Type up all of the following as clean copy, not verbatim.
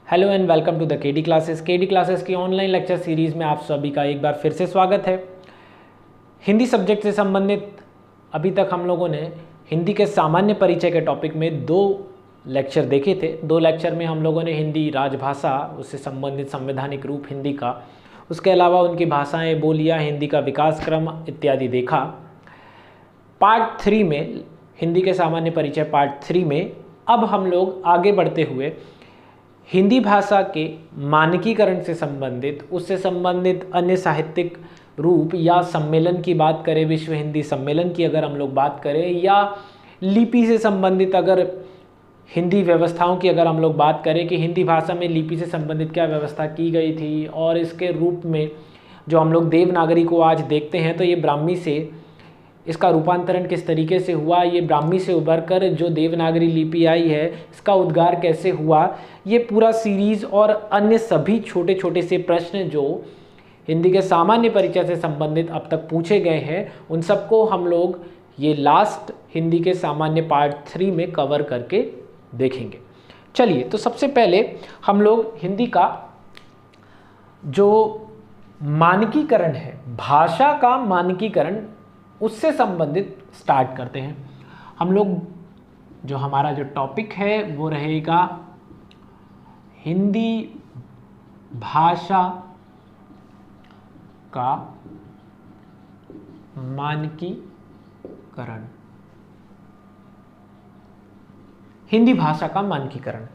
Hello and welcome to the KD classes. KD classes की online lecture series में आप सभी का एक बार फिर से स्वागत है। हिंदी सब्जेक्ट से संबंधित अभी तक हम लोगों ने हिंदी के सामान्य परिचय के टॉपिक में 2 लेक्चर देखे थे। 2 लेक्चर में हम लोगों ने हिंदी राजभाषा, उससे संबंधित संवैधानिक रूप हिंदी का, उसके अलावा उनकी भाषाएँ, बोलियाँ, हिंदी का विकास क्रम इत्यादि देखा। पार्ट 3 में, हिंदी के सामान्य परिचय पार्ट 3 में अब हम लोग आगे बढ़ते हुए हिंदी भाषा के मानकीकरण से संबंधित, उससे संबंधित अन्य साहित्यिक रूप या सम्मेलन की बात करें, विश्व हिंदी सम्मेलन की अगर हम लोग बात करें, या लिपि से संबंधित अगर हिंदी व्यवस्थाओं की अगर हम लोग बात करें कि हिंदी भाषा में लिपि से संबंधित क्या व्यवस्था की गई थी और इसके रूप में जो हम लोग देवनागरी को आज देखते हैं, तो ये ब्राह्मी से इसका रूपांतरण किस तरीके से हुआ, ये ब्राह्मी से उभर कर जो देवनागरी लिपि आई है इसका उद्गार कैसे हुआ, ये पूरा सीरीज़ और अन्य सभी छोटे छोटे से प्रश्न जो हिंदी के सामान्य परिचय से संबंधित अब तक पूछे गए हैं, उन सबको हम लोग ये लास्ट हिंदी के सामान्य पार्ट 3 में कवर करके देखेंगे। चलिए, तो सबसे पहले हम लोग हिंदी का जो मानकीकरण है, भाषा का मानकीकरण, उससे संबंधित स्टार्ट करते हैं। हम लोग जो हमारा जो टॉपिक है वो रहेगा हिंदी भाषा का मानकीकरण। हिंदी भाषा का मानकीकरण।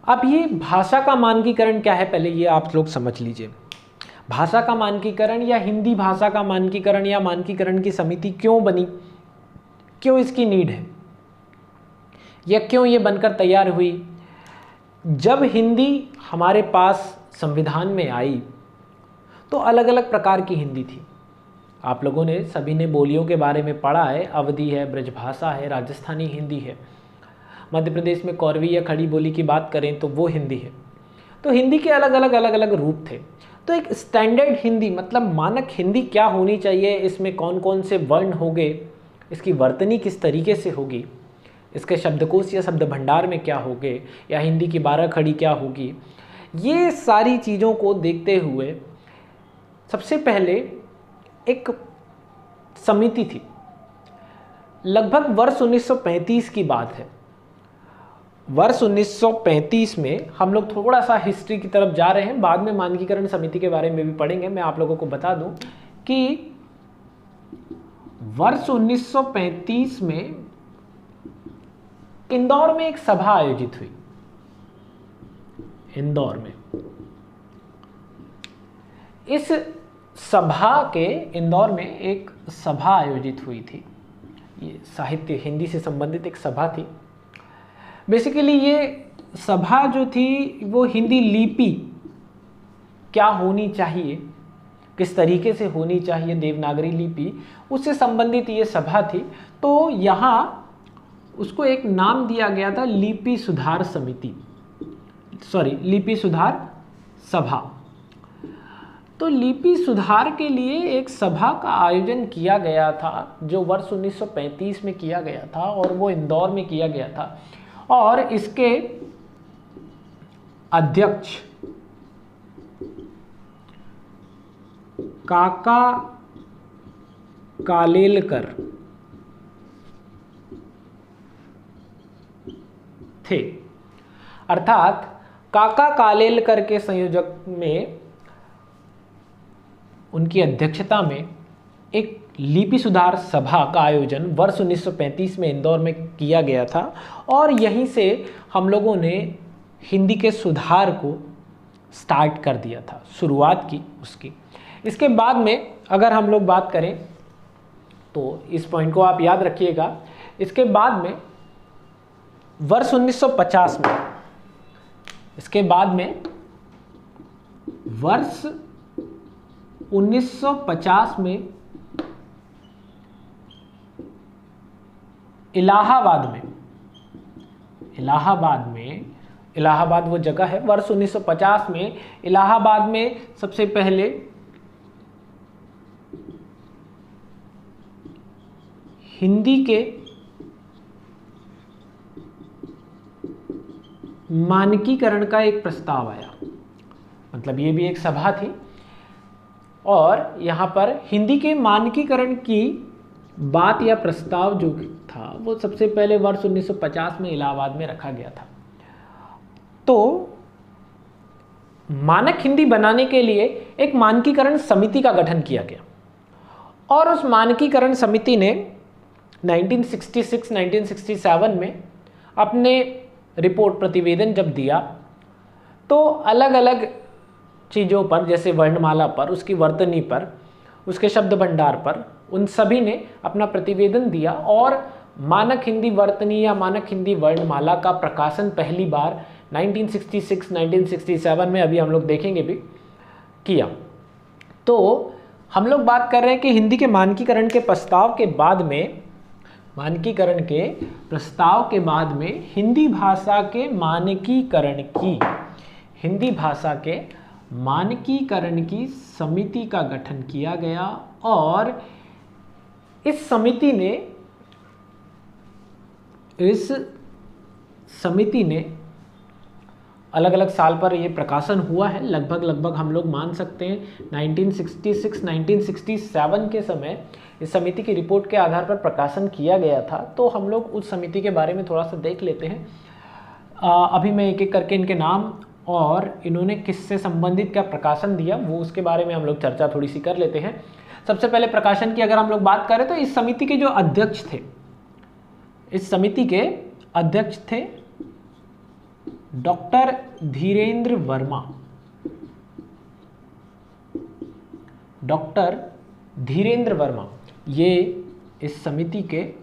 अब ये भाषा का मानकीकरण क्या है, पहले ये आप लोग समझ लीजिए। भाषा का मानकीकरण या हिंदी भाषा का मानकीकरण या मानकीकरण की समिति क्यों बनी, क्यों इसकी नीड है, या क्यों ये बनकर तैयार हुई। जब हिंदी हमारे पास संविधान में आई तो अलग अलग प्रकार की हिंदी थी। आप लोगों ने सभी ने बोलियों के बारे में पढ़ा है, अवधी है, ब्रजभाषा है, राजस्थानी हिंदी है। मध्य प्रदेश में कौरवी या खड़ी बोली की बात करें तो वो हिंदी है। तो हिंदी के अलग अलग रूप थे। तो एक स्टैंडर्ड हिंदी, मतलब मानक हिंदी क्या होनी चाहिए, इसमें कौन कौन से वर्ण होंगे, इसकी वर्तनी किस तरीके से होगी, इसके शब्दकोश या शब्द भंडार में क्या होंगे, या हिंदी की 12 खड़ी क्या होगी, ये सारी चीज़ों को देखते हुए सबसे पहले एक समिति थी। लगभग वर्ष 1935 की बात है। वर्ष 1935 में हम लोग थोड़ा सा हिस्ट्री की तरफ जा रहे हैं, बाद में मानकीकरण समिति के बारे में भी पढ़ेंगे। मैं आप लोगों को बता दूं कि वर्ष 1935 में इंदौर में एक सभा आयोजित हुई। इंदौर में इस सभा के, इंदौर में एक सभा आयोजित हुई थी। ये साहित्य, हिंदी से संबंधित एक सभा थी। बेसिकली ये सभा जो थी वो हिंदी लिपि क्या होनी चाहिए, किस तरीके से होनी चाहिए देवनागरी लिपि, उससे संबंधित ये सभा थी। तो यहाँ उसको एक नाम दिया गया था लिपि सुधार समिति, लिपि सुधार सभा। तो लिपि सुधार के लिए एक सभा का आयोजन किया गया था, जो वर्ष 1935 में किया गया था और वो इंदौर में किया गया था। और इसके अध्यक्ष काका कालेलकर थे। अर्थात काका कालेलकर के संयोजक में, उनकी अध्यक्षता में एक लिपि सुधार सभा का आयोजन वर्ष 1935 में इंदौर में किया गया था। और यहीं से हम लोगों ने हिंदी के सुधार को स्टार्ट कर दिया था, शुरुआत की उसकी। इसके बाद में अगर हम लोग बात करें तो इस पॉइंट को आप याद रखिएगा। इसके बाद में वर्ष 1950 में, इसके बाद में वर्ष 1950 में इलाहाबाद वो जगह है। वर्ष 1950 में इलाहाबाद में सबसे पहले हिंदी के मानकीकरण का एक प्रस्ताव आया, मतलब ये भी एक सभा थी और यहाँ पर हिंदी के मानकीकरण की बात या प्रस्ताव जो था वो सबसे पहले वर्ष 1950 में इलाहाबाद में रखा गया था। तो मानक हिंदी बनाने के लिए एक मानकीकरण समिति का गठन किया गया और उस मानकीकरण समिति ने 1966-1967 में अपने रिपोर्ट प्रतिवेदन जब दिया तो अलग अलग चीज़ों पर, जैसे वर्णमाला पर, उसकी वर्तनी पर, उसके शब्द भंडार पर, उन सभी ने अपना प्रतिवेदन दिया और मानक हिंदी वर्तनी या मानक हिंदी वर्णमाला का प्रकाशन पहली बार 1966-1967 में, अभी हम लोग देखेंगे भी, किया। तो हम लोग बात कर रहे हैं कि हिंदी के मानकीकरण के प्रस्ताव के बाद में, हिंदी भाषा के मानकीकरण की समिति का गठन किया गया और इस समिति ने अलग अलग साल पर ये प्रकाशन हुआ है। लगभग हम लोग मान सकते हैं 1966-1967 के समय इस समिति की रिपोर्ट के आधार पर प्रकाशन किया गया था। तो हम लोग उस समिति के बारे में थोड़ा सा देख लेते हैं। अभी मैं एक एक करके इनके नाम और इन्होंने किससे संबंधित क्या प्रकाशन दिया वो उसके बारे में हम लोग चर्चा थोड़ी सी कर लेते हैं। सबसे पहले प्रकाशन की अगर हम लोग बात करें तो इस समिति के जो अध्यक्ष थे, इस समिति के अध्यक्ष थे डॉक्टर धीरेन्द्र वर्मा। डॉक्टर धीरेन्द्र वर्मा ये इस समिति के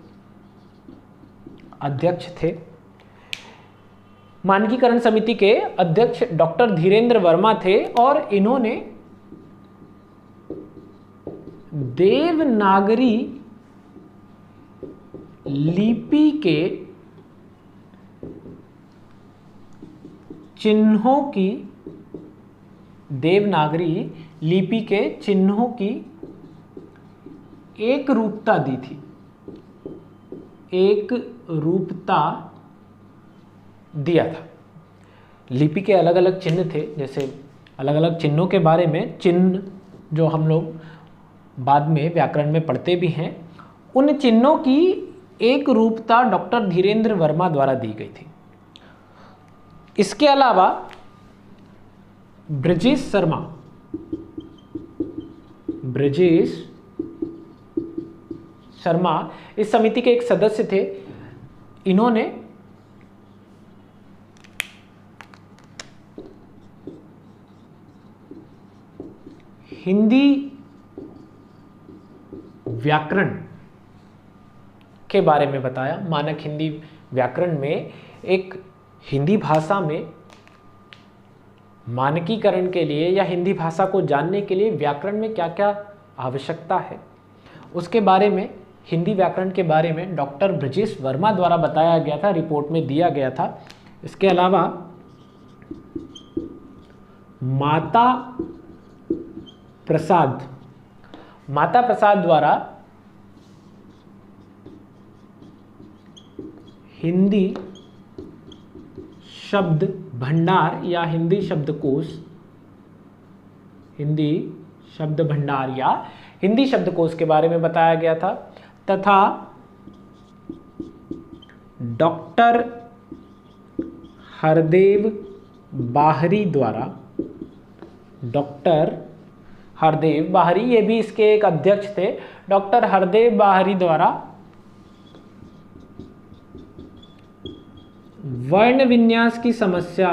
अध्यक्ष थे। मानकीकरण समिति के अध्यक्ष डॉक्टर धीरेन्द्र वर्मा थे और इन्होंने देवनागरी लिपि के चिन्हों की, देवनागरी लिपि के चिन्हों की एक रूपता दी थी, एक रूपता दिया था। लिपि के अलग अलग चिन्ह थे, जैसे अलग अलग चिन्हों के बारे में, चिन्ह जो हम लोग बाद में व्याकरण में पढ़ते भी हैं, उन चिन्हों की एक रूपता डॉक्टर धीरेन्द्र वर्मा द्वारा दी गई थी। इसके अलावा ब्रजेश शर्मा इस समिति के एक सदस्य थे। इन्होंने हिंदी व्याकरण के बारे में बताया। मानक हिंदी व्याकरण में एक हिंदी भाषा में मानकीकरण के लिए या हिंदी भाषा को जानने के लिए व्याकरण में क्या क्या आवश्यकता है उसके बारे में, हिंदी व्याकरण के बारे में डॉक्टर ब्रजेश वर्मा द्वारा बताया गया था, रिपोर्ट में दिया गया था। इसके अलावा माता प्रसाद द्वारा हिंदी शब्द भंडार या हिंदी शब्दकोश के बारे में बताया गया था, तथा डॉक्टर हरदेव बाहरी द्वारा, डॉक्टर हरदेव बाहरी ये भी इसके एक अध्यक्ष थे, डॉक्टर हरदेव बाहरी द्वारा वर्ण विन्यास की समस्या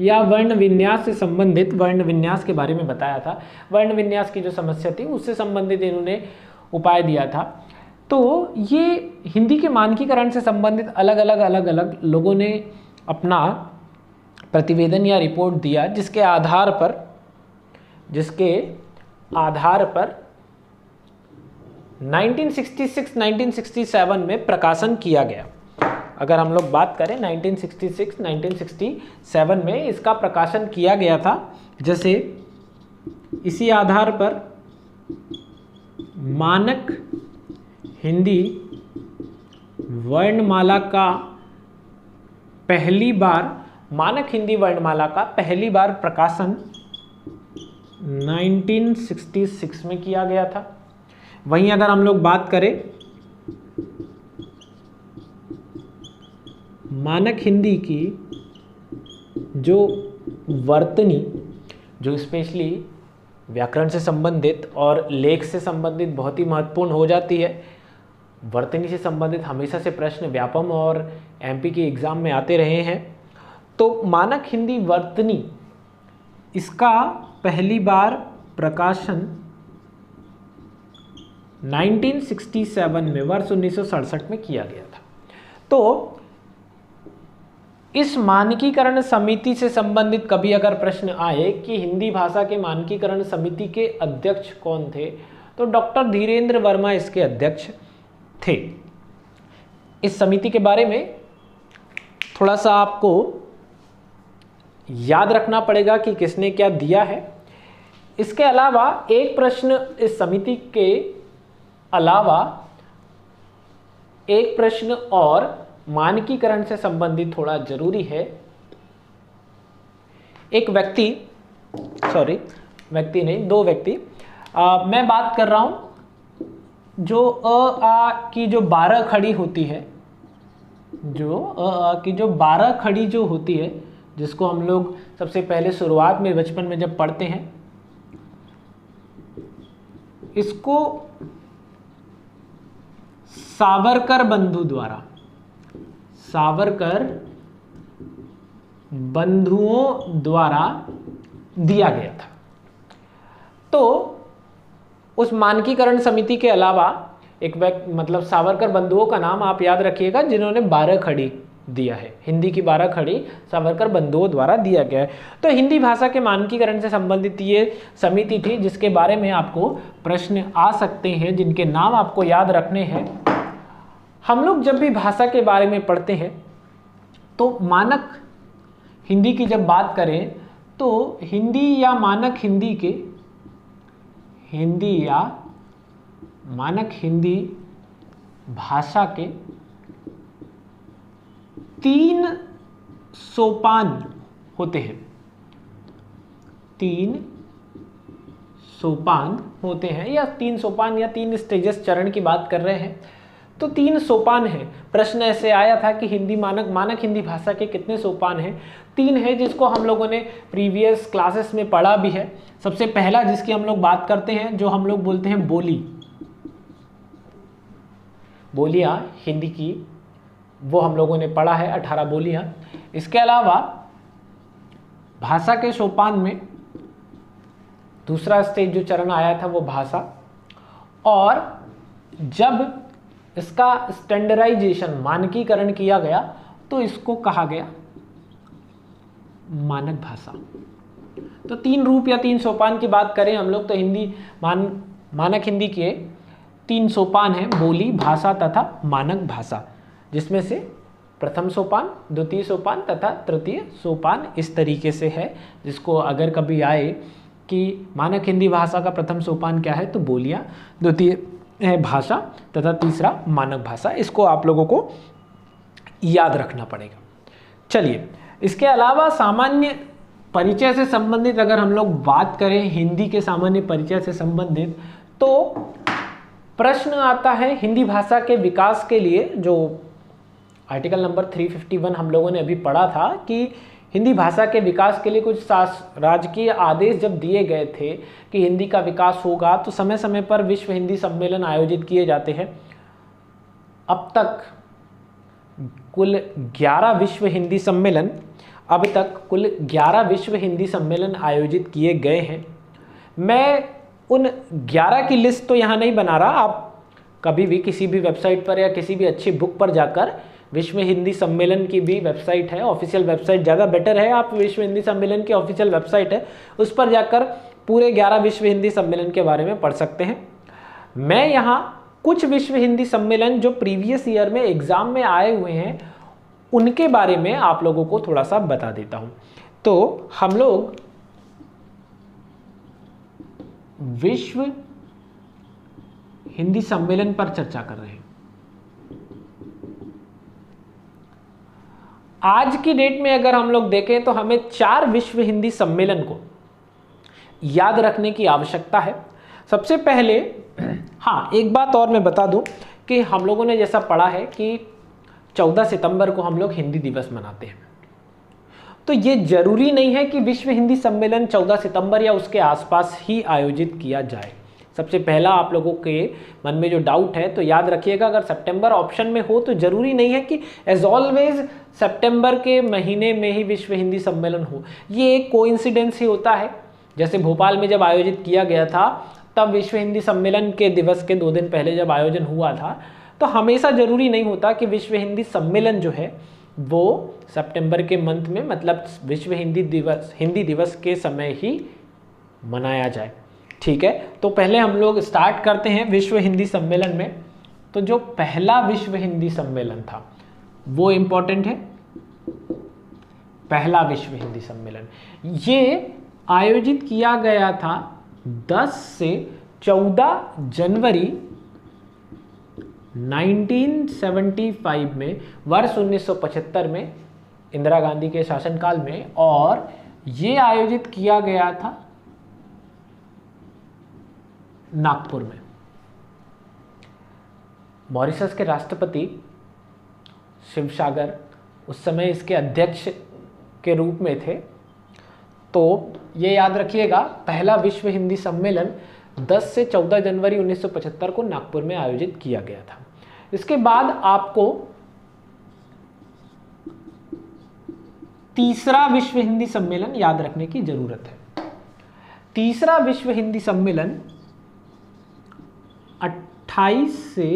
या वर्ण विन्यास से संबंधित, वर्ण विन्यास के बारे में बताया था। वर्ण विन्यास की जो समस्या थी उससे संबंधित इन्होंने उपाय दिया था। तो ये हिंदी के मानकीकरण से संबंधित अलग अलग लोगों ने अपना प्रतिवेदन या रिपोर्ट दिया, जिसके आधार पर 1966-1967 में प्रकाशन किया गया। अगर हम लोग बात करें 1966-1967 में इसका प्रकाशन किया गया था। जैसे इसी आधार पर मानक हिंदी वर्णमाला का पहली बार मानक हिंदी वर्णमाला का पहली बार प्रकाशन 1966 में किया गया था। वहीं अगर हम लोग बात करें मानक हिंदी की जो वर्तनी, जो स्पेशली व्याकरण से संबंधित और लेख से संबंधित बहुत ही महत्वपूर्ण हो जाती है। वर्तनी से संबंधित हमेशा से प्रश्न व्यापम और एमपी के एग्जाम में आते रहे हैं। तो मानक हिंदी वर्तनी, इसका पहली बार प्रकाशन 1967 में, वर्ष 1967 में किया गया था। तो इस मानकीकरण समिति से संबंधित कभी अगर प्रश्न आए कि हिंदी भाषा के मानकीकरण समिति के अध्यक्ष कौन थे, तो डॉक्टर धीरेन्द्र वर्मा इसके अध्यक्ष थे। इस समिति के बारे में थोड़ा सा आपको याद रखना पड़ेगा कि किसने क्या दिया है। इसके अलावा एक प्रश्न इस समिति के अलावा एक प्रश्न और मानकीकरण से संबंधित थोड़ा जरूरी है। एक व्यक्ति, सॉरी व्यक्ति नहीं, दो व्यक्ति, मैं बात कर रहा हूं जो अ आ की जो 12 खड़ी होती है, जो अ आ की जो 12 खड़ी जो होती है, जिसको हम लोग सबसे पहले शुरुआत में बचपन में जब पढ़ते हैं, इसको सावरकर बंधु द्वारा, सावरकर बंधुओं द्वारा दिया गया था। तो उस मानकीकरण समिति के अलावा एक व्यक्ति, मतलब सावरकर बंधुओं का नाम आप याद रखिएगा, जिन्होंने 12 खड़ी दिया है, हिंदी की 12 खड़ी सावरकर बंधुओं द्वारा दिया गया है। तो हिंदी भाषा के मानकीकरण से संबंधित ये समिति थी, जिसके बारे में आपको प्रश्न आ सकते हैं, जिनके नाम आपको याद रखने हैं। हम लोग जब भी भाषा के बारे में पढ़ते हैं तो मानक हिंदी की जब बात करें तो हिंदी या मानक हिंदी के, हिंदी या मानक हिंदी भाषा के 3 सोपान होते हैं, 3 सोपान होते हैं, या 3 सोपान या 3 स्टेजेस, चरण की बात कर रहे हैं तो 3 सोपान है। प्रश्न ऐसे आया था कि हिंदी मानक हिंदी भाषा के कितने सोपान हैं? 3 है, जिसको हम लोगों ने प्रीवियस क्लासेस में पढ़ा भी है। सबसे पहला जिसकी हम लोग बात करते हैं, जो हम लोग बोलते हैं बोली, बोलियां हिंदी की, वो हम लोगों ने पढ़ा है 18 बोलियां। इसके अलावा भाषा के सोपान में दूसरा स्टेज जो चरण आया था वो भाषा, और जब इसका स्टैंडर्डाइजेशन, मानकीकरण किया गया तो इसको कहा गया मानक भाषा। तो 3 रूप या 3 सोपान की बात करें हम लोग तो हिंदी मानक हिंदी के 3 सोपान हैं, बोली, भाषा तथा मानक भाषा, जिसमें से प्रथम सोपान, द्वितीय सोपान तथा तृतीय सोपान इस तरीके से है। जिसको अगर कभी आए कि मानक हिंदी भाषा का प्रथम सोपान क्या है, तो बोलियां, द्वितीय है भाषा तथा तीसरा मानक भाषा। इसको आप लोगों को याद रखना पड़ेगा। चलिए, इसके अलावा सामान्य परिचय से संबंधित अगर हम लोग बात करें, हिंदी के सामान्य परिचय से संबंधित, तो प्रश्न आता है हिंदी भाषा के विकास के लिए, जो आर्टिकल नंबर 351 हम लोगों ने अभी पढ़ा था कि हिंदी भाषा के विकास के लिए कुछ राजकीय आदेश जब दिए गए थे कि हिंदी का विकास होगा, तो समय समय पर विश्व हिंदी सम्मेलन आयोजित किए जाते हैं। अब तक कुल 11 विश्व हिंदी सम्मेलन, अब तक कुल 11 विश्व हिंदी सम्मेलन आयोजित किए गए हैं। मैं उन 11 की लिस्ट तो यहाँ नहीं बना रहा, आप कभी भी किसी भी वेबसाइट पर या किसी भी अच्छी बुक पर जाकर, विश्व हिंदी सम्मेलन की भी वेबसाइट है, ऑफिशियल वेबसाइट, ज़्यादा बेटर है, आप विश्व हिंदी सम्मेलन की ऑफिशियल वेबसाइट है, उस पर जाकर पूरे 11 विश्व हिंदी सम्मेलन के बारे में पढ़ सकते हैं। मैं यहाँ कुछ विश्व हिंदी सम्मेलन जो प्रीवियस ईयर में एग्जाम में आए हुए हैं उनके बारे में आप लोगों को थोड़ा सा बता देता हूँ। तो हम लोग विश्व हिंदी सम्मेलन पर चर्चा कर रहे हैं। आज की डेट में अगर हम लोग देखें तो हमें 4 विश्व हिंदी सम्मेलन को याद रखने की आवश्यकता है। सबसे पहले हाँ, एक बात और मैं बता दूं कि हम लोगों ने जैसा पढ़ा है कि 14 सितंबर को हम लोग हिंदी दिवस मनाते हैं, तो ये जरूरी नहीं है कि विश्व हिंदी सम्मेलन 14 सितंबर या उसके आसपास ही आयोजित किया जाए। सबसे पहला आप लोगों के मन में जो डाउट है तो याद रखिएगा, अगर सितंबर ऑप्शन में हो तो जरूरी नहीं है कि एज ऑलवेज सितंबर के महीने में ही विश्व हिंदी सम्मेलन हो। ये एक कोइंसिडेंस ही होता है। जैसे भोपाल में जब आयोजित किया गया था तब विश्व हिंदी सम्मेलन के दिवस के 2 दिन पहले जब आयोजन हुआ था, तो हमेशा जरूरी नहीं होता कि विश्व हिंदी सम्मेलन जो है वो सितंबर के मंथ में, मतलब विश्व हिंदी दिवस के समय ही मनाया जाए। ठीक है, तो पहले हम लोग स्टार्ट करते हैं विश्व हिंदी सम्मेलन में। तो जो पहला विश्व हिंदी सम्मेलन था वो इम्पोर्टेंट है। पहला विश्व हिंदी सम्मेलन ये आयोजित किया गया था 10 से 14 जनवरी 1975 में, वर्ष 1975 में, इंदिरा गांधी के शासनकाल में, और ये आयोजित किया गया था नागपुर में। मॉरिशस के राष्ट्रपति शिवसागर उस समय इसके अध्यक्ष के रूप में थे। तो ये याद रखिएगा, पहला विश्व हिंदी सम्मेलन 10 से 14 जनवरी 1975 को नागपुर में आयोजित किया गया था। इसके बाद आपको तीसरा विश्व हिंदी सम्मेलन याद रखने की जरूरत है। तीसरा विश्व हिंदी सम्मेलन 28 से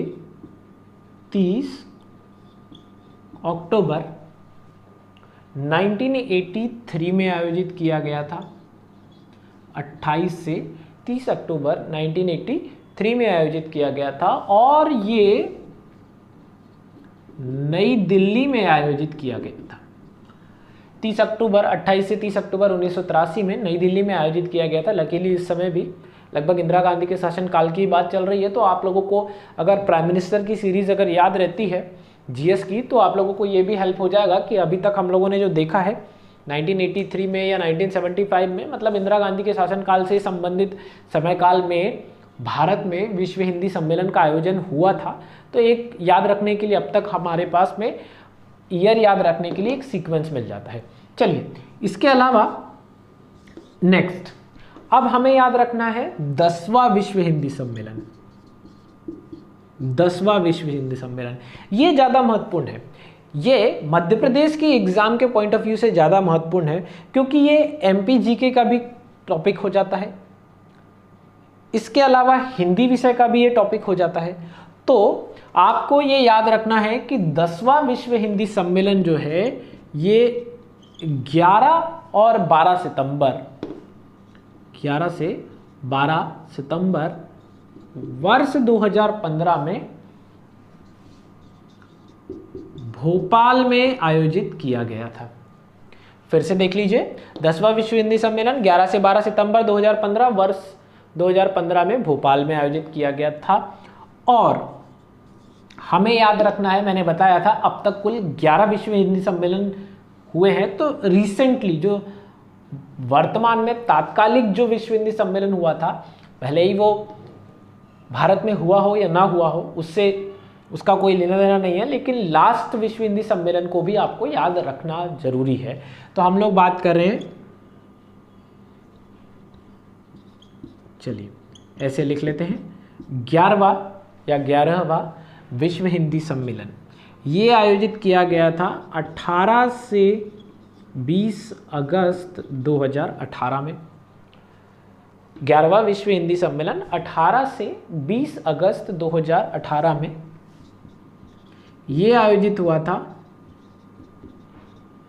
30 अक्टूबर 1983 में आयोजित किया गया था। 28 से 30 अक्टूबर 1983 में आयोजित किया गया था और ये नई दिल्ली में आयोजित किया गया था। 28 से 30 अक्टूबर 1983 में नई दिल्ली में आयोजित किया गया था। लकीली इस समय भी लगभग इंदिरा गांधी के शासनकाल की बात चल रही है, तो आप लोगों को अगर प्राइम मिनिस्टर की सीरीज अगर याद रहती है जीएस की, तो आप लोगों को ये भी हेल्प हो जाएगा कि अभी तक हम लोगों ने जो देखा है 1983 में या 1975 में, मतलब इंदिरा गांधी के शासनकाल से संबंधित समयकाल में भारत में विश्व हिंदी सम्मेलन का आयोजन हुआ था। तो एक याद रखने के लिए अब तक हमारे पास में ईयर याद रखने के लिए एक सीक्वेंस मिल जाता है। चलिए, इसके अलावा नेक्स्ट अब हमें याद रखना है 10वां विश्व हिंदी सम्मेलन। 10वां विश्व हिंदी सम्मेलन ये ज़्यादा महत्वपूर्ण है। ये मध्य प्रदेश की एग्जाम के पॉइंट ऑफ व्यू से ज़्यादा महत्वपूर्ण है क्योंकि ये एमपी जीके का भी टॉपिक हो जाता है। इसके अलावा हिंदी विषय का भी ये टॉपिक हो जाता है। तो आपको ये याद रखना है कि 10वां विश्व हिंदी सम्मेलन जो है ये 11 और 12 सितंबर 11 से 12 सितंबर वर्ष 2015 में भोपाल में आयोजित किया गया था। फिर से देख लीजिए, 10वां विश्व हिंदी सम्मेलन 11 से 12 सितंबर 2015 वर्ष 2015 में भोपाल में आयोजित किया गया था। और हमें याद रखना है, मैंने बताया था अब तक कुल 11 विश्व हिंदी सम्मेलन हुए हैं। तो रिसेंटली जो वर्तमान में तात्कालिक जो विश्व हिंदी सम्मेलन हुआ था, भले ही वो भारत में हुआ हो या ना हुआ हो, उससे उसका कोई लेना देना नहीं है, लेकिन लास्ट विश्व हिंदी सम्मेलन को भी आपको याद रखना जरूरी है। तो हम लोग बात कर रहे हैं, चलिए ऐसे लिख लेते हैं, 11वां या 11वां विश्व हिंदी सम्मेलन ये आयोजित किया गया था 18 से 20 अगस्त 2018 में। 11वां विश्व हिंदी सम्मेलन 18 से 20 अगस्त 2018 में ये आयोजित हुआ था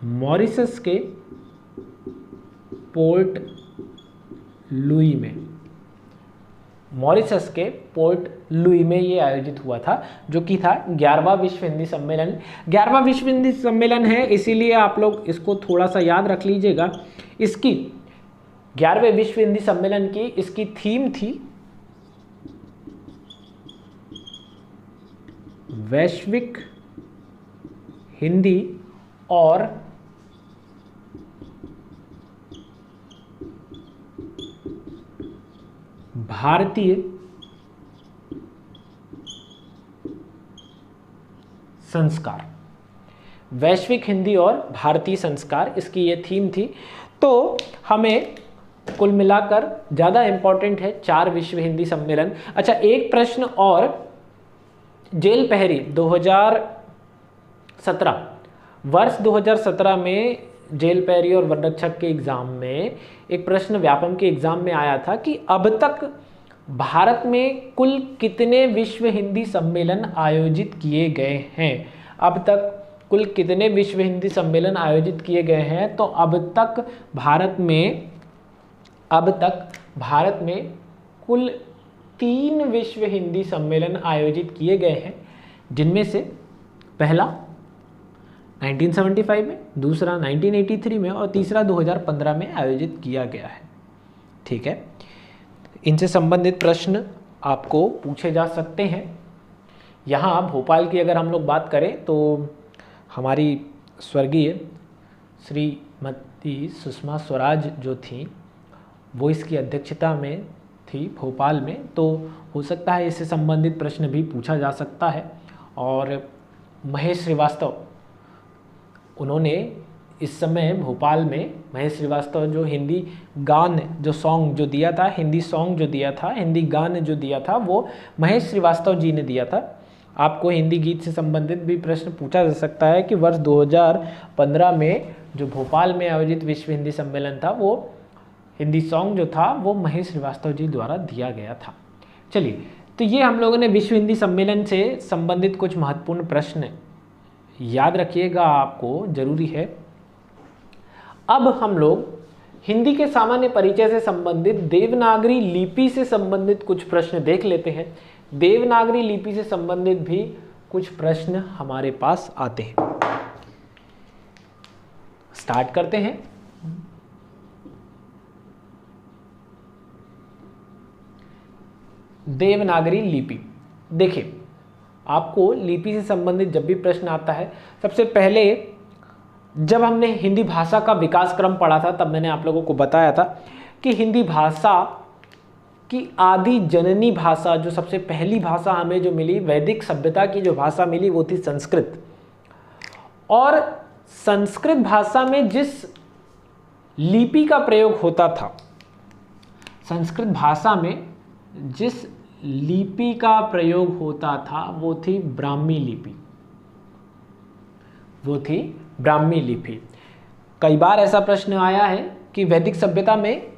मॉरिशस के पोर्ट लुई में। मॉरिशस के पोर्ट लुई में ये आयोजित हुआ था, जो कि था 11वां विश्व हिंदी सम्मेलन। 11वां विश्व हिंदी सम्मेलन है, इसीलिए आप लोग इसको थोड़ा सा याद रख लीजिएगा। इसकी 11वें विश्व हिंदी सम्मेलन की इसकी थीम थी वैश्विक हिंदी और भारतीय संस्कार। वैश्विक हिंदी और भारतीय संस्कार, इसकी ये थीम थी। तो हमें कुल मिलाकर ज़्यादा इम्पॉर्टेंट है 4 विश्व हिंदी सम्मेलन। अच्छा, एक प्रश्न और, जेल प्रहरी 2017, वर्ष 2017 में जेल प्रहरी और वन रक्षक के एग्जाम में एक प्रश्न व्यापम के एग्जाम में आया था कि अब तक भारत में कुल कितने विश्व हिंदी सम्मेलन आयोजित किए गए हैं। अब तक कुल कितने विश्व हिंदी सम्मेलन आयोजित किए गए हैं। तो अब तक भारत में कुल 3 विश्व हिंदी सम्मेलन आयोजित किए गए हैं, जिनमें से पहला 1975 में, दूसरा 1983 में और तीसरा 2015 में आयोजित किया गया है। ठीक है, इनसे संबंधित प्रश्न आपको पूछे जा सकते हैं। यहाँ भोपाल की अगर हम लोग बात करें तो हमारी स्वर्गीय श्रीमती सुषमा स्वराज जो थी वो इसकी अध्यक्षता में थी भोपाल में, तो हो सकता है इससे संबंधित प्रश्न भी पूछा जा सकता है। और महेश श्रीवास्तव, उन्होंने इस समय भोपाल में, महेश श्रीवास्तव जो हिंदी गान जो सॉन्ग जो दिया था, हिंदी सॉन्ग जो दिया था, हिंदी गान जो दिया था, वो महेश श्रीवास्तव जी ने दिया था। आपको हिंदी गीत से संबंधित भी प्रश्न पूछा जा सकता है कि वर्ष 2015 में जो भोपाल में आयोजित विश्व हिंदी सम्मेलन था, वो हिंदी सॉन्ग जो था वो महेश श्रीवास्तव जी द्वारा दिया गया था। चलिए, तो ये हम लोगों ने विश्व हिंदी सम्मेलन से संबंधित कुछ महत्वपूर्ण प्रश्न याद रखिएगा, आपको जरूरी है। अब हम लोग हिंदी के सामान्य परिचय से संबंधित देवनागरी लिपि से संबंधित कुछ प्रश्न देख लेते हैं। देवनागरी लिपि से संबंधित भी कुछ प्रश्न हमारे पास आते हैं। स्टार्ट करते हैं। देवनागरी लिपि, देखिए आपको लिपि से संबंधित जब भी प्रश्न आता है, सबसे पहले जब हमने हिंदी भाषा का विकास क्रम पढ़ा था तब मैंने आप लोगों को बताया था कि हिंदी भाषा की आदि जननी भाषा, जो सबसे पहली भाषा हमें जो मिली, वैदिक सभ्यता की जो भाषा मिली वो थी संस्कृत। और संस्कृत भाषा में जिस लिपि का प्रयोग होता था, संस्कृत भाषा में जिस लिपि का प्रयोग होता था वो थी ब्राह्मी लिपि, वो थी ब्राह्मी लिपि। कई बार ऐसा प्रश्न आया है कि वैदिक सभ्यता में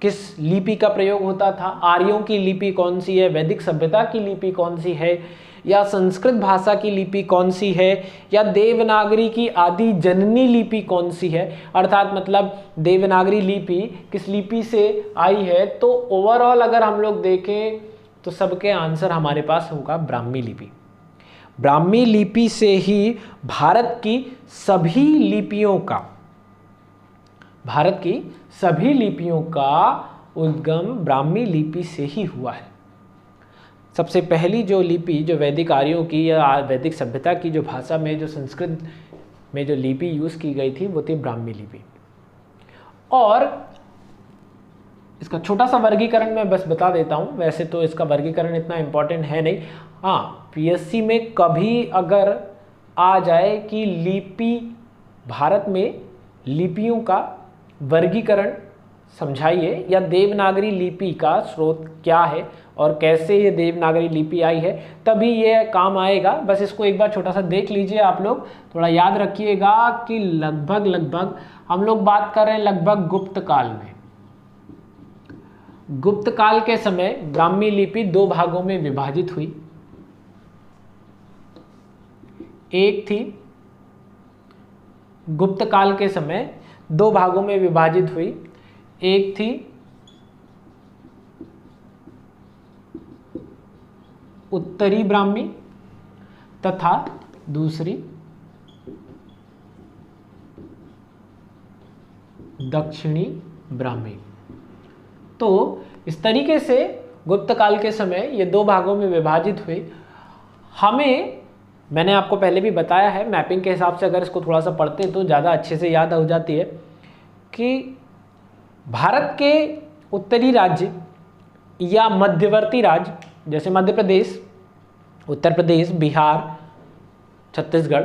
किस लिपि का प्रयोग होता था, आर्यों की लिपि कौन सी है, वैदिक सभ्यता की लिपि कौन सी है, या संस्कृत भाषा की लिपि कौन सी है, या देवनागरी की आदि जननी लिपि कौन सी है, अर्थात मतलब देवनागरी लिपि किस लिपि से आई है। तो ओवरऑल अगर हम लोग देखें तो सबके आंसर हमारे पास होगा ब्राह्मी लिपि। ब्राह्मी लिपि से ही भारत की सभी लिपियों का उद्गम ब्राह्मी लिपि से ही हुआ है। सबसे पहली जो लिपि जो वैदिक आर्यों की या वैदिक सभ्यता की जो भाषा में जो संस्कृत में जो लिपि यूज़ की गई थी वो थी ब्राह्मी लिपि। और इसका छोटा सा वर्गीकरण मैं बस बता देता हूँ, वैसे तो इसका वर्गीकरण इतना इम्पोर्टेंट है नहीं। हाँ, पीएससी में कभी अगर आ जाए कि लिपि, भारत में लिपियों का वर्गीकरण समझाइए या देवनागरी लिपि का स्रोत क्या है और कैसे ये देवनागरी लिपि आई है, तभी ये काम आएगा। बस इसको एक बार छोटा सा देख लीजिए आप लोग, थोड़ा याद रखिएगा कि लगभग हम लोग बात कर रहे हैं लगभग गुप्त काल में। गुप्त काल के समय ब्राह्मी लिपि 2 भागों में विभाजित हुई। एक थी गुप्त काल के समय 2 भागों में विभाजित हुई, एक थी उत्तरी ब्राह्मी तथा दूसरी दक्षिणी ब्राह्मी। तो इस तरीके से गुप्त काल के समय ये 2 भागों में विभाजित हुई। हमें मैंने आपको पहले भी बताया है, मैपिंग के हिसाब से अगर इसको थोड़ा सा पढ़ते तो ज़्यादा अच्छे से याद हो जाती है कि भारत के उत्तरी राज्य या मध्यवर्ती राज्य जैसे मध्य प्रदेश, उत्तर प्रदेश, बिहार, छत्तीसगढ़,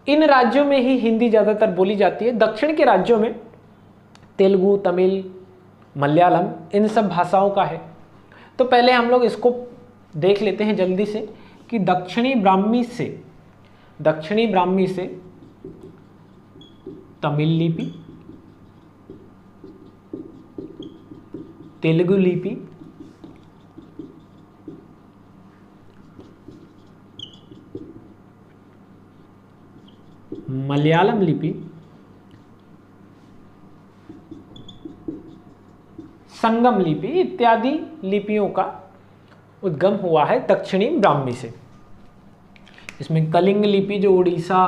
इन राज्यों में ही हिंदी ज़्यादातर बोली जाती है। दक्षिण के राज्यों में तेलुगु, तमिल, मलयालम, इन सब भाषाओं का है। तो पहले हम लोग इसको देख लेते हैं जल्दी से कि दक्षिणी ब्राह्मी से तमिल लिपि, तेलुगु लिपि, मलयालम लिपि, संगम लिपि इत्यादि लिपियों का उद्गम हुआ है दक्षिणी ब्राह्मी से। इसमें कलिंग लिपि जो उड़ीसा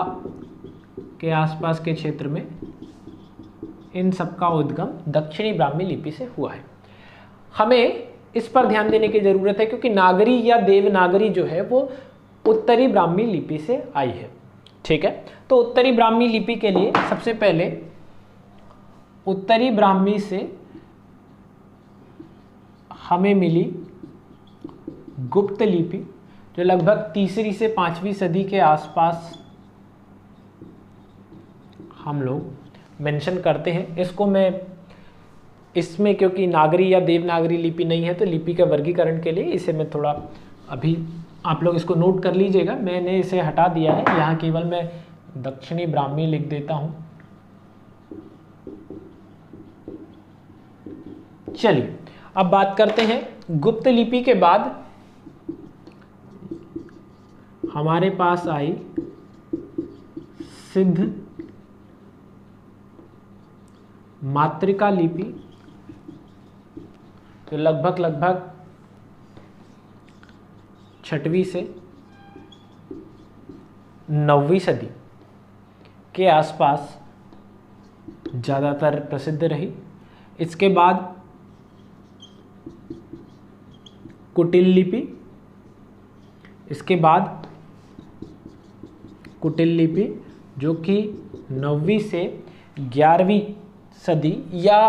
के आसपास के क्षेत्र में, इन सब का उद्गम दक्षिणी ब्राह्मी लिपि से हुआ है। हमें इस पर ध्यान देने की जरूरत है क्योंकि नागरी या देवनागरी जो है वो उत्तरी ब्राह्मी लिपि से आई है। ठीक है, तो उत्तरी ब्राह्मी लिपि के लिए सबसे पहले उत्तरी ब्राह्मी से हमें मिली गुप्त लिपि जो लगभग 3री से 5वीं सदी के आसपास हम लोग मेंशन करते हैं। इसको मैं इसमें क्योंकि नागरी या देवनागरी लिपि नहीं है तो लिपि के वर्गीकरण के लिए इसे मैं थोड़ा अभी आप लोग इसको नोट कर लीजिएगा, मैंने इसे हटा दिया है। यहाँ केवल मैं दक्षिणी ब्राह्मी लिख देता हूँ। चलिए अब बात करते हैं गुप्त लिपि के बाद हमारे पास आई सिद्ध मातृका लिपि, तो लगभग 6वीं से 9वीं सदी के आसपास ज़्यादातर प्रसिद्ध रही। इसके बाद कुटिल लिपि, इसके बाद कुटिल लिपि जो कि 9वीं से 11वीं सदी या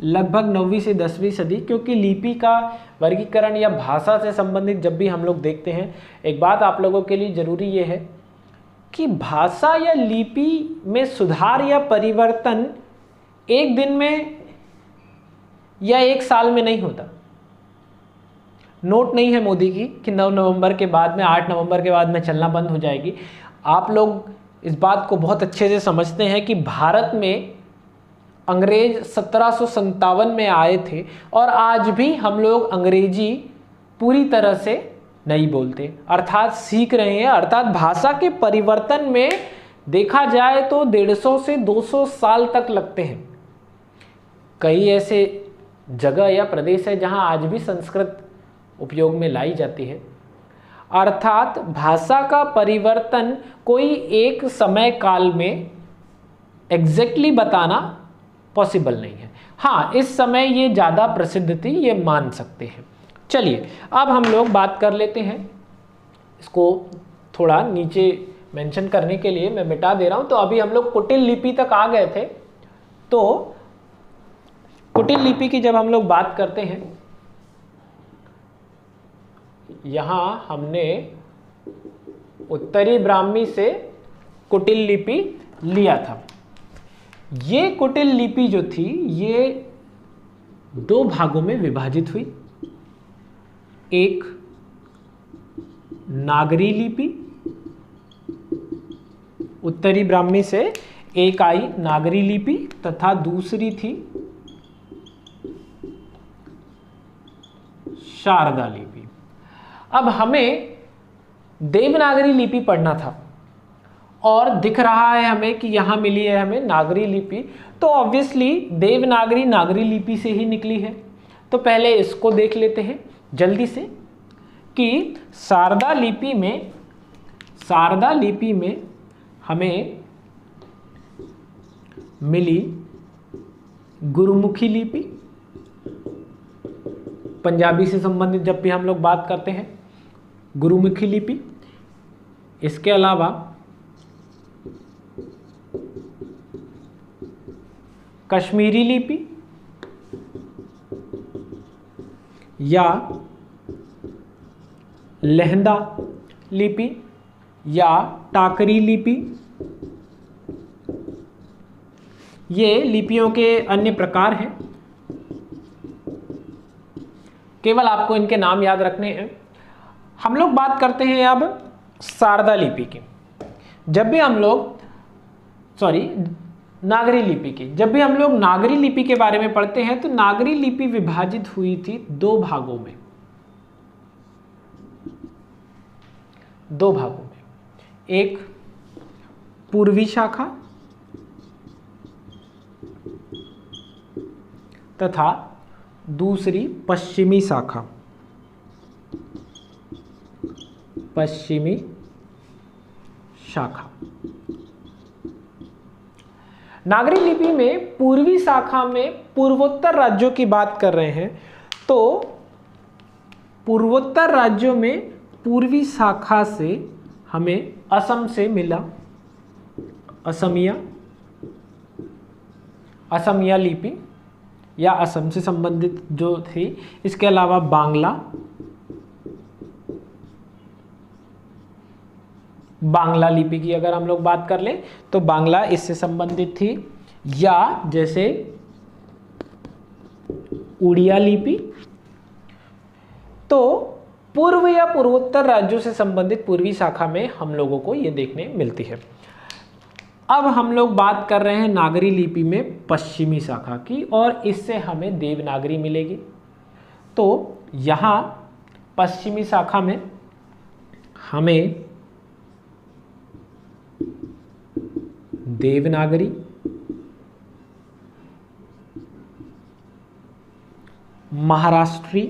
लगभग 9वीं से 10वीं सदी, क्योंकि लिपि का वर्गीकरण या भाषा से संबंधित जब भी हम लोग देखते हैं, एक बात आप लोगों के लिए ज़रूरी ये है कि भाषा या लिपि में सुधार या परिवर्तन एक दिन में या एक साल में नहीं होता। नोट नहीं है मोदी की कि 9 नवंबर के बाद में, 8 नवंबर के बाद में चलना बंद हो जाएगी। आप लोग इस बात को बहुत अच्छे से समझते हैं कि भारत में अंग्रेज 1757 में आए थे और आज भी हम लोग अंग्रेजी पूरी तरह से नहीं बोलते, अर्थात सीख रहे हैं। अर्थात भाषा के परिवर्तन में देखा जाए तो 150 से 200 साल तक लगते हैं। कई ऐसे जगह या प्रदेश है जहां आज भी संस्कृत उपयोग में लाई जाती है। अर्थात भाषा का परिवर्तन कोई एक समय काल में एग्जैक्टली बताना पॉसिबल नहीं है। हाँ, इस समय ये ज़्यादा प्रसिद्ध थी, ये मान सकते हैं। चलिए अब हम लोग बात कर लेते हैं, इसको थोड़ा नीचे मेंशन करने के लिए मैं मिटा दे रहा हूँ। तो अभी हम लोग कुटिल लिपि तक आ गए थे। तो कुटिल लिपि की जब हम लोग बात करते हैं, यहाँ हमने उत्तरी ब्राह्मी से कुटिल लिपि लिया था। ये कुटिल लिपि जो थी ये 2 भागों में विभाजित हुई। एक नागरी लिपि, उत्तरी ब्राह्मी से एक आई नागरी लिपि तथा दूसरी थी शारदा लिपि। अब हमें देवनागरी लिपि पढ़ना था और दिख रहा है हमें कि यहाँ मिली है हमें नागरी लिपि, तो ऑब्वियसली देवनागरी नागरी लिपि से ही निकली है। तो पहले इसको देख लेते हैं जल्दी से कि शारदा लिपि में हमें मिली गुरुमुखी लिपि। पंजाबी से संबंधित जब भी हम लोग बात करते हैं गुरुमुखी लिपि, इसके अलावा कश्मीरी लिपि या लहंदा लिपि या टाकरी लिपि, ये लिपियों के अन्य प्रकार हैं। केवल आपको इनके नाम याद रखने हैं। हम लोग बात करते हैं अब शारदा लिपि की। जब भी हम लोग नागरी लिपि की, जब भी हम लोग नागरी लिपि के बारे में पढ़ते हैं तो नागरी लिपि विभाजित हुई थी दो भागों में। एक पूर्वी शाखा तथा दूसरी पश्चिमी शाखा। नागरी लिपि में पूर्वी शाखा में पूर्वोत्तर राज्यों की बात कर रहे हैं तो पूर्वोत्तर राज्यों में पूर्वी शाखा से हमें असम से मिला असमिया लिपि या असम से संबंधित जो थी। इसके अलावा बांग्ला लिपि की अगर हम लोग बात कर लें तो बांग्ला इससे संबंधित थी, या जैसे उड़िया लिपि। तो पूर्व या पूर्वोत्तर राज्यों से संबंधित पूर्वी शाखा में हम लोगों को ये देखने मिलती है। अब हम लोग बात कर रहे हैं नागरी लिपि में पश्चिमी शाखा की, और इससे हमें देवनागरी मिलेगी। तो यहाँ पश्चिमी शाखा में हमें देवनागरी, महाराष्ट्री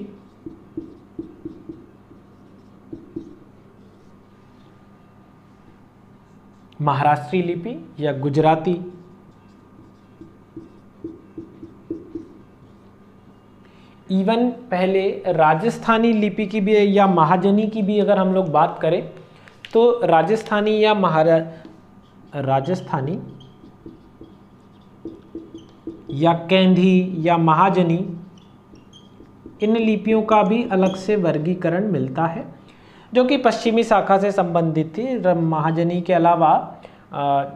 लिपि या गुजराती, इवन पहले राजस्थानी लिपि की भी या महाजनी की भी अगर हम लोग बात करें तो राजस्थानी या कैंधी या महाजनी, इन लिपियों का भी अलग से वर्गीकरण मिलता है जो कि पश्चिमी शाखा से संबंधित थी। महाजनी के अलावा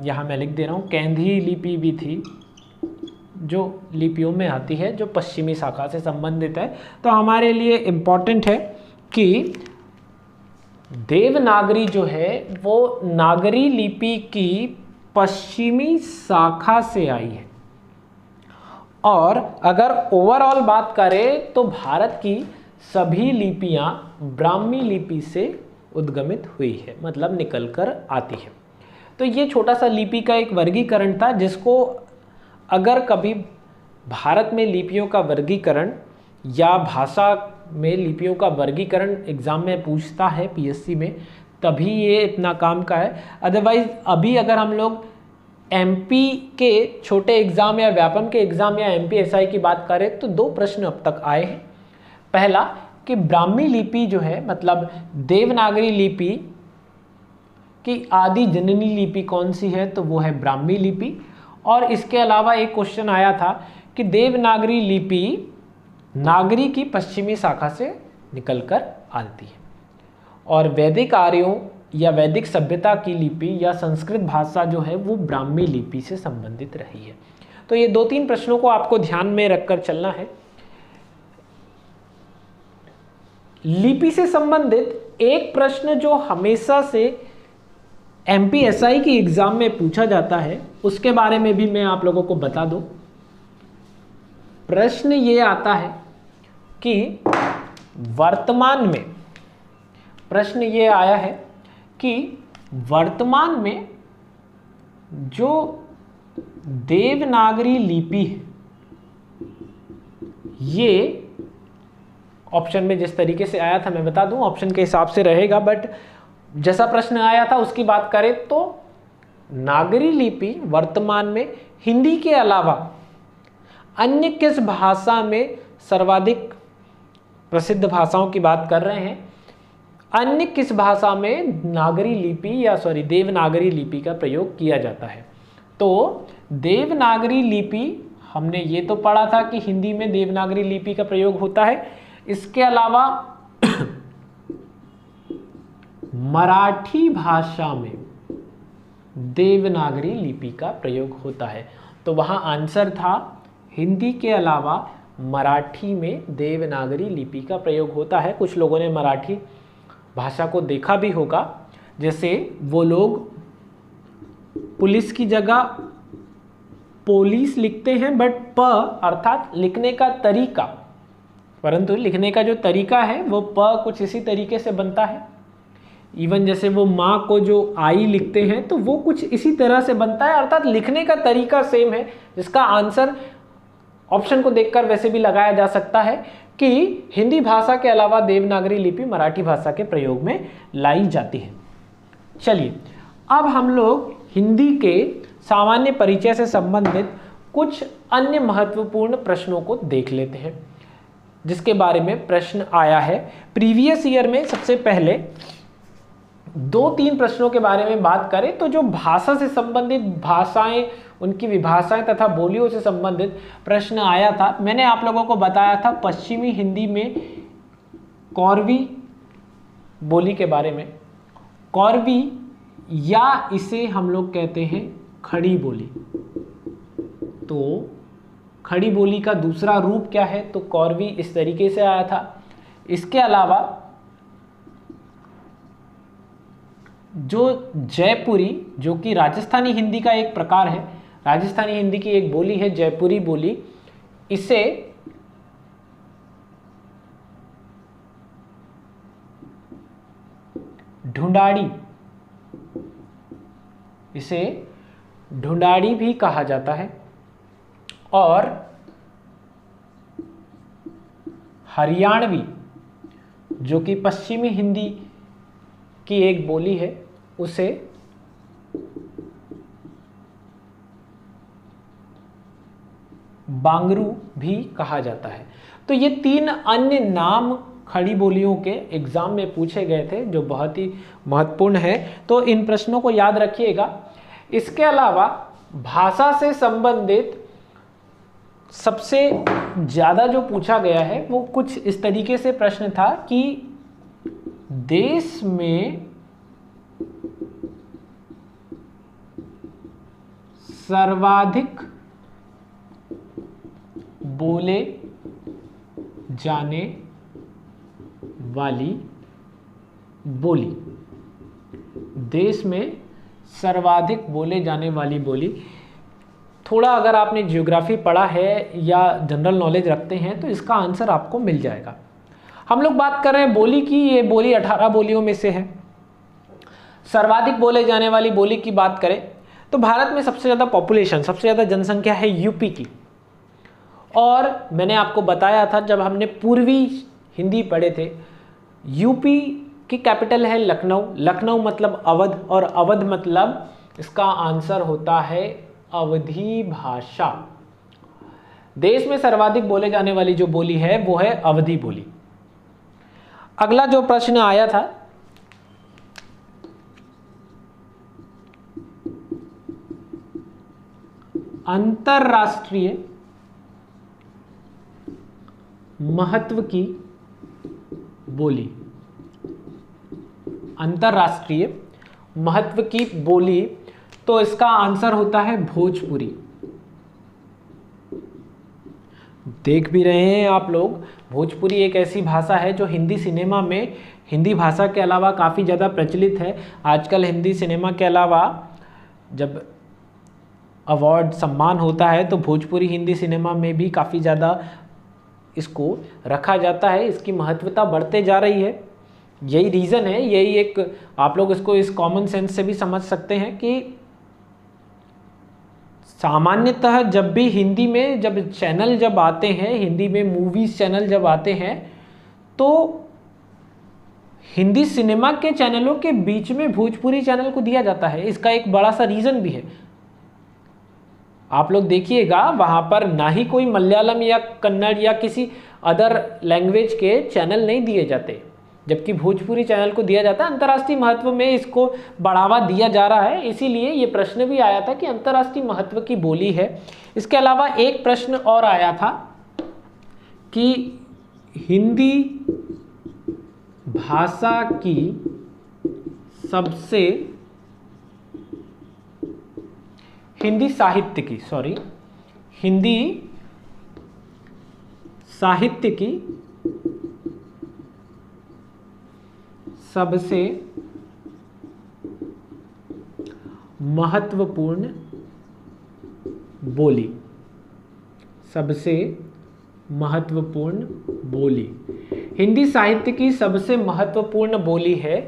यहाँ मैं लिख दे रहा हूँ कैंधी लिपि भी थी जो लिपियों में आती है जो पश्चिमी शाखा से संबंधित है। तो हमारे लिए इम्पॉर्टेंट है कि देवनागरी जो है वो नागरी लिपि की पश्चिमी शाखा से आई है, और अगर ओवरऑल बात करें तो भारत की सभी लिपियां ब्राह्मी लिपि से उद्गमित हुई है, मतलब निकलकर आती है। तो ये छोटा सा लिपि का एक वर्गीकरण था, जिसको अगर कभी भारत में लिपियों का वर्गीकरण या भाषा में लिपियों का वर्गीकरण एग्जाम में पूछता है पीएससी में, तभी ये इतना काम का है। अदरवाइज अभी अगर हम लोग एमपी के छोटे एग्जाम या व्यापम के एग्जाम या एमपी एसआई की बात करें तो दो प्रश्न अब तक आए हैं। पहला कि ब्राह्मी लिपि जो है, मतलब देवनागरी लिपि की आदि जननी लिपि कौन सी है, तो वो है ब्राह्मी लिपि। और इसके अलावा एक क्वेश्चन आया था कि देवनागरी लिपि नागरी की पश्चिमी शाखा से निकलकर आती है, और वैदिक आर्यों या वैदिक सभ्यता की लिपि या संस्कृत भाषा जो है वो ब्राह्मी लिपि से संबंधित रही है। तो ये दो तीन प्रश्नों को आपको ध्यान में रखकर चलना है। लिपि से संबंधित एक प्रश्न जो हमेशा से एमपीएसआई की एग्जाम में पूछा जाता है, उसके बारे में भी मैं आप लोगों को बता दूं। प्रश्न ये आता है कि वर्तमान में, प्रश्न ये आया है कि वर्तमान में जो देवनागरी लिपि है, ये ऑप्शन में जिस तरीके से आया था मैं बता दूं, ऑप्शन के हिसाब से रहेगा, बट जैसा प्रश्न आया था उसकी बात करें तो नागरी लिपि वर्तमान में हिंदी के अलावा अन्य किस भाषा में सर्वाधिक प्रसिद्ध भाषाओं की बात कर रहे हैं, अन्य किस भाषा में नागरी लिपि या देवनागरी लिपि का प्रयोग किया जाता है? तो देवनागरी लिपि हमने ये तो पढ़ा था कि हिंदी में देवनागरी लिपि का प्रयोग होता है। इसके अलावा मराठी भाषा में देवनागरी लिपि का प्रयोग होता है। तो वहां आंसर था हिंदी के अलावा मराठी में देवनागरी लिपि का प्रयोग होता है। कुछ लोगों ने मराठी भाषा को देखा भी होगा, जैसे वो लोग पुलिस की जगह पोलिस लिखते हैं, बट प अर्थात लिखने का तरीका, परंतु लिखने का जो तरीका है वो प कुछ इसी तरीके से बनता है। इवन जैसे वो माँ को जो आई लिखते हैं तो वो कुछ इसी तरह से बनता है, अर्थात लिखने का तरीका सेम है, जिसका आंसर ऑप्शन को देखकर वैसे भी लगाया जा सकता है कि हिंदी भाषा के अलावा देवनागरी लिपि मराठी भाषा के प्रयोग में लाई जाती है। चलिए अब हम लोग हिंदी के सामान्य परिचय से संबंधित कुछ अन्य महत्वपूर्ण प्रश्नों को देख लेते हैं, जिसके बारे में प्रश्न आया है प्रीवियस ईयर में। सबसे पहले 2-3 प्रश्नों के बारे में बात करें तो जो भाषा से संबंधित, भाषाएं, उनकी विभाषाएं तथा बोलियों से संबंधित प्रश्न आया था। मैंने आप लोगों को बताया था पश्चिमी हिंदी में कौरवी बोली के बारे में। कौरवी या इसे हम लोग कहते हैं खड़ी बोली। तो खड़ी बोली का दूसरा रूप क्या है? तो कौरवी इस तरीके से आया था। इसके अलावा जो जयपुरी, जो कि राजस्थानी हिंदी का एक प्रकार है, राजस्थानी हिंदी की एक बोली है जयपुरी बोली, इसे ढूंढाड़ी भी कहा जाता है। और हरियाणवी, जो कि पश्चिमी हिंदी की एक बोली है, उसे बांगरू भी कहा जाता है। तो ये 3 अन्य नाम खड़ी बोलियों के एग्जाम में पूछे गए थे, जो बहुत ही महत्वपूर्ण है। तो इन प्रश्नों को याद रखिएगा। इसके अलावा भाषा से संबंधित सबसे ज़्यादा जो पूछा गया है वो कुछ इस तरीके से प्रश्न था कि देश में सर्वाधिक बोले जाने वाली बोली, देश में सर्वाधिक बोले जाने वाली बोली। थोड़ा अगर आपने ज्योग्राफी पढ़ा है या जनरल नॉलेज रखते हैं तो इसका आंसर आपको मिल जाएगा। हम लोग बात कर रहे हैं बोली की, ये बोली 18 बोलियों में से है। सर्वाधिक बोले जाने वाली बोली की बात करें तो भारत में सबसे ज़्यादा पॉपुलेशन, सबसे ज़्यादा जनसंख्या है यूपी की। और मैंने आपको बताया था जब हमने पूर्वी हिंदी पढ़े थे, यूपी की कैपिटल है लखनऊ। लखनऊ मतलब अवध, और अवध मतलब इसका आंसर होता है अवधी भाषा। देश में सर्वाधिक बोले जाने वाली जो बोली है वो है अवधी बोली। अगला जो प्रश्न आया था, अंतरराष्ट्रीय महत्व की बोली। अंतरराष्ट्रीय महत्व की बोली, तो इसका आंसर होता है भोजपुरी। देख भी रहे हैं आप लोग, भोजपुरी एक ऐसी भाषा है जो हिंदी सिनेमा में हिंदी भाषा के अलावा काफ़ी ज़्यादा प्रचलित है। आजकल हिंदी सिनेमा के अलावा जब अवार्ड सम्मान होता है तो भोजपुरी हिंदी सिनेमा में भी काफ़ी ज़्यादा इसको रखा जाता है। इसकी महत्वता बढ़ते जा रही है। यही रीज़न है, यही एक आप लोग इसको इस कॉमन सेंस से भी समझ सकते हैं कि सामान्यतः जब भी हिंदी में जब चैनल जब आते हैं, हिंदी में मूवीज़ चैनल जब आते हैं, तो हिंदी सिनेमा के चैनलों के बीच में भोजपुरी चैनल को दिया जाता है। इसका एक बड़ा सा रीज़न भी है। आप लोग देखिएगा वहाँ पर ना ही कोई मलयालम या कन्नड़ या किसी अदर लैंग्वेज के चैनल नहीं दिए जाते। जबकि भोजपुरी चैनल को दिया जाता है। अंतर्राष्ट्रीय महत्व में इसको बढ़ावा दिया जा रहा है, इसीलिए ये प्रश्न भी आया था कि अंतर्राष्ट्रीय महत्व की बोली है। इसके अलावा एक प्रश्न और आया था कि हिंदी भाषा की सबसे हिंदी साहित्य की सबसे महत्वपूर्ण बोली, हिंदी साहित्य की सबसे महत्वपूर्ण बोली है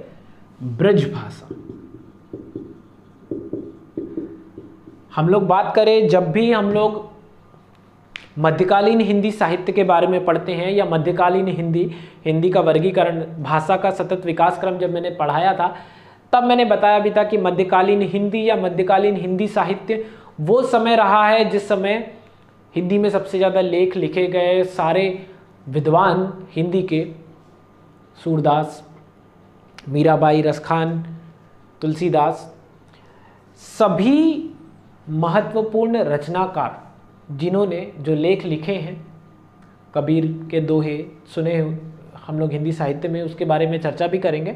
ब्रज भाषा। हम लोग बात करें, जब भी हम लोग मध्यकालीन हिंदी साहित्य के बारे में पढ़ते हैं या मध्यकालीन हिंदी का वर्गीकरण, भाषा का सतत विकास क्रम जब मैंने पढ़ाया था, तब मैंने बताया भी था कि मध्यकालीन हिंदी या मध्यकालीन हिंदी साहित्य वो समय रहा है जिस समय हिंदी में सबसे ज़्यादा लेख लिखे गए। सारे विद्वान हिंदी के, सूरदास, मीराबाई, रसखान, तुलसीदास, सभी महत्वपूर्ण रचनाकार जिन्होंने जो लेख लिखे हैं, कबीर के दोहे सुने हम लोग हिंदी साहित्य में, उसके बारे में चर्चा भी करेंगे।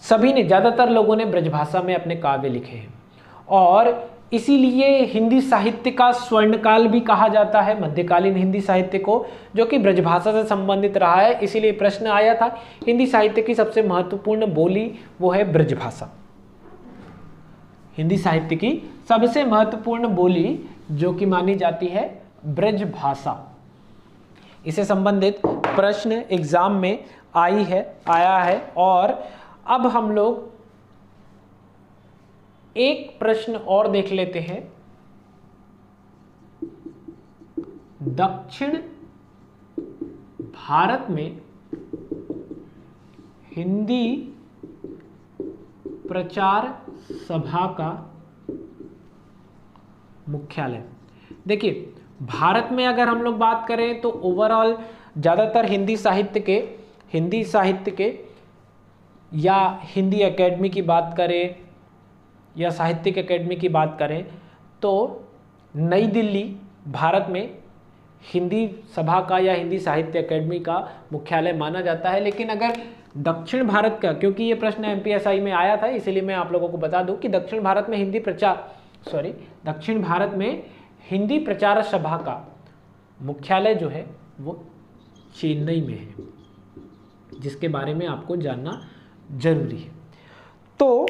सभी ने, ज़्यादातर लोगों ने ब्रजभाषा में अपने काव्य लिखे हैं और इसीलिए हिंदी साहित्य का स्वर्णकाल भी कहा जाता है मध्यकालीन हिंदी साहित्य को, जो कि ब्रजभाषा से संबंधित रहा है। इसीलिए प्रश्न आया था हिंदी साहित्य की सबसे महत्वपूर्ण बोली वो है ब्रजभाषा। हिंदी साहित्य की सबसे महत्वपूर्ण बोली जो कि मानी जाती है ब्रजभाषा। इसे संबंधित प्रश्न एग्जाम में आया है। और अब हम लोग एक प्रश्न और देख लेते हैं। दक्षिण भारत में हिंदी प्रचार सभा का मुख्यालय। देखिए, भारत में अगर हम लोग बात करें तो ओवरऑल ज़्यादातर हिंदी साहित्य के या हिंदी एकेडमी की बात करें या साहित्यिक एकेडमी की बात करें तो नई दिल्ली भारत में हिंदी सभा का या हिंदी साहित्य एकेडमी का मुख्यालय माना जाता है। लेकिन अगर दक्षिण भारत का, क्योंकि ये प्रश्न एमपीएसआई में आया था, इसीलिए मैं आप लोगों को बता दूं कि दक्षिण भारत में हिंदी प्रचार सभा का मुख्यालय जो है वो चेन्नई में है, जिसके बारे में आपको जानना जरूरी है। तो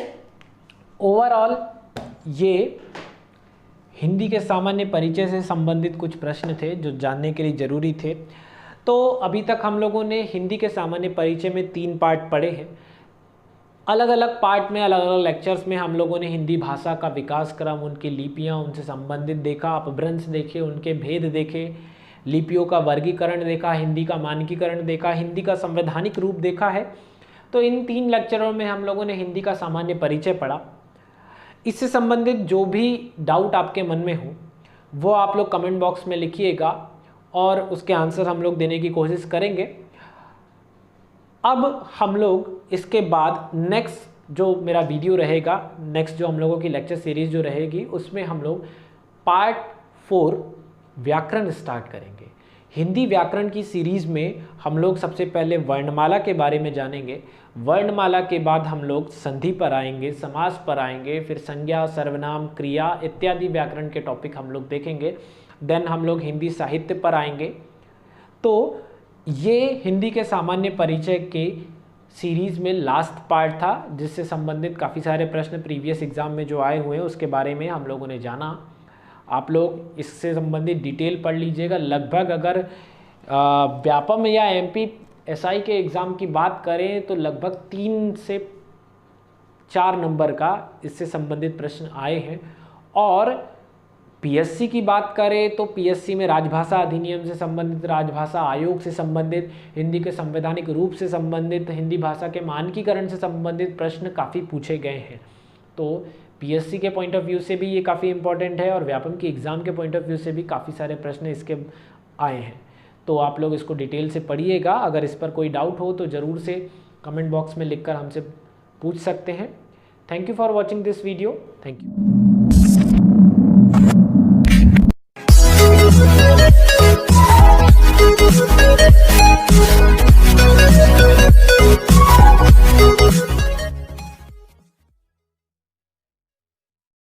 ओवरऑल ये हिंदी के सामान्य परिचय से संबंधित कुछ प्रश्न थे जो जानने के लिए ज़रूरी थे। तो अभी तक हम लोगों ने हिंदी के सामान्य परिचय में 3 पार्ट पढ़े हैं। अलग अलग पार्ट में, अलग अलग लेक्चर्स में हम लोगों ने हिंदी भाषा का विकास क्रम, उनकी लिपियाँ, उनसे संबंधित देखा, अपभ्रंश देखे, उनके भेद देखे, लिपियों का वर्गीकरण देखा, हिंदी का मानकीकरण देखा, हिंदी का संवैधानिक रूप देखा है। तो इन 3 लेक्चरों में हम लोगों ने हिंदी का सामान्य परिचय पढ़ा। इससे संबंधित जो भी डाउट आपके मन में हो वो आप लोग कमेंट बॉक्स में लिखिएगा और उसके आंसर हम लोग देने की कोशिश करेंगे। अब हम लोग इसके बाद नेक्स्ट जो मेरा वीडियो रहेगा, नेक्स्ट जो हम लोगों की लेक्चर सीरीज जो रहेगी, उसमें हम लोग पार्ट 4 व्याकरण स्टार्ट करेंगे। हिंदी व्याकरण की सीरीज़ में हम लोग सबसे पहले वर्णमाला के बारे में जानेंगे। वर्णमाला के बाद हम लोग संधि पर आएंगे, समास पर आएंगे, फिर संज्ञा, सर्वनाम, क्रिया इत्यादि व्याकरण के टॉपिक हम लोग देखेंगे। देन हम लोग हिंदी साहित्य पर आएंगे। तो ये हिंदी के सामान्य परिचय के सीरीज़ में लास्ट पार्ट था, जिससे संबंधित काफ़ी सारे प्रश्न प्रीवियस एग्ज़ाम में जो आए हुए हैं उसके बारे में हम लोगों ने जाना। आप लोग इससे संबंधित डिटेल पढ़ लीजिएगा। लगभग अगर व्यापम या एमपीएसआई के एग्ज़ाम की बात करें तो लगभग 3 से 4 नंबर का इससे संबंधित प्रश्न आए हैं। और पीएससी की बात करें तो पीएससी में राजभाषा अधिनियम से संबंधित, राजभाषा आयोग से संबंधित, हिंदी के संवैधानिक रूप से संबंधित, हिंदी भाषा के मानकीकरण से संबंधित प्रश्न काफ़ी पूछे गए हैं। तो पीएससी के पॉइंट ऑफ व्यू से भी ये काफ़ी इंपॉर्टेंट है और व्यापम की एग्ज़ाम के पॉइंट ऑफ व्यू से भी काफ़ी सारे प्रश्न इसके आए हैं। तो आप लोग इसको डिटेल से पढ़िएगा। अगर इस पर कोई डाउट हो तो ज़रूर से कमेंट बॉक्स में लिखकर हमसे पूछ सकते हैं। Thank you for watching this video. Thank you.